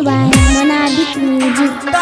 by Monabic Music.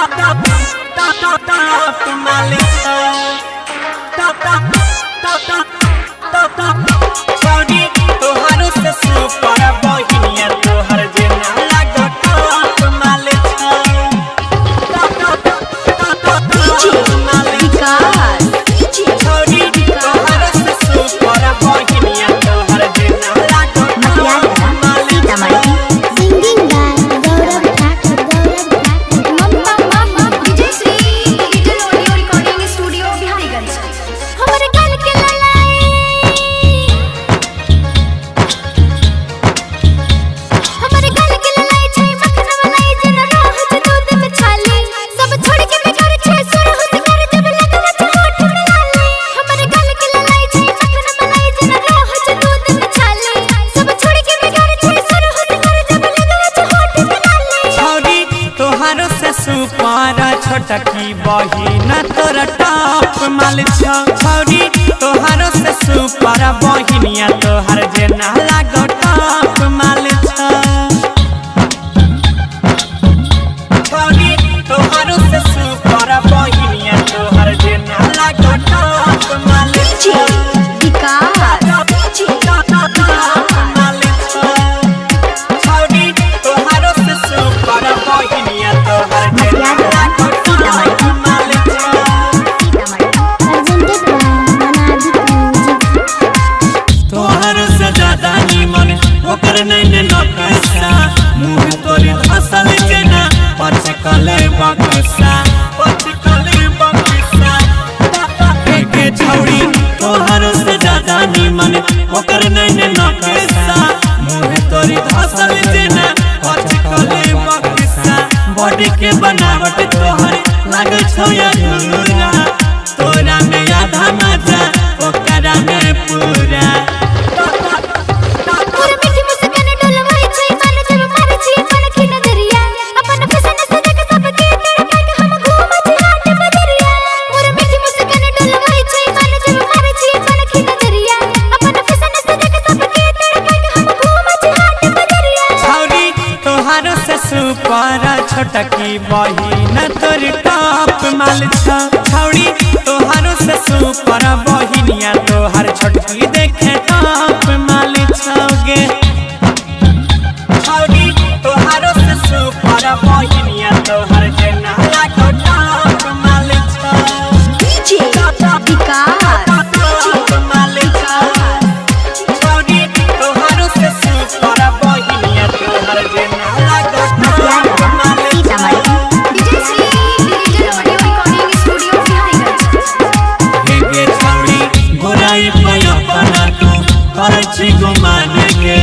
छोटकी बहिन तोरा टॉप माल छौरी तोहारो से सुपर बहिनिया तोहर जेना लागो टॉप माल छौरी तोहारो से सुपर बहिनिया तोहर जेना लागो टॉप माल छौरी तोहरो से ज्यादा निमन ओकर नहीं नकसा मुँह तोरी धसल जेना पचकले बक्सा बॉडी के बनावट तोहर लागे छौ अधूरा तोरा में आधा मजा ओकरा में पूरा छोटकी बहिन तोर टॉप माल छौरी तोहारो से सुपर बहिनिया तोहर छोटकी देखे टॉप माल छौगे छौरी तोहारो से सुपर बहिनिया तोहर जेना लागो टॉप माल छौरी तोहारो से सुपर बहिनिया तोहर जेना लागो गुमान के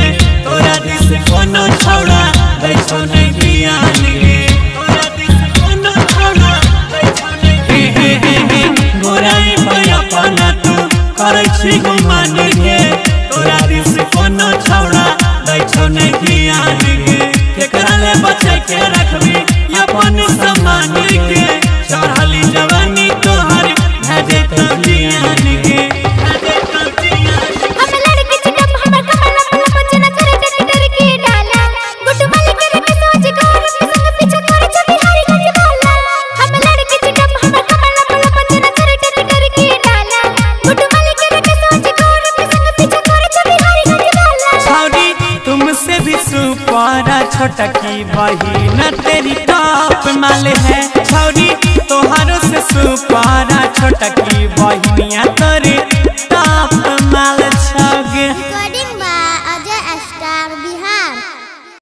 तोरा दिस कोनो छौड़ा दै छौ नहीं बियान गे तोरा दिस कोनो छौड़ा दै छौ नहीं हे गोराई पे अपना तू करै छी गुमान के तोरा दिस कोनो छौड़ा दै छौ नहीं बियान गे केकरा ले बचाई के रखबी अपन सम्मान के चढ़ली जवानी तोहर भेजे तो बियान गे छोटकी बहिन तेरी टॉप माल है छौरी तोहारो से सुपर छोटकी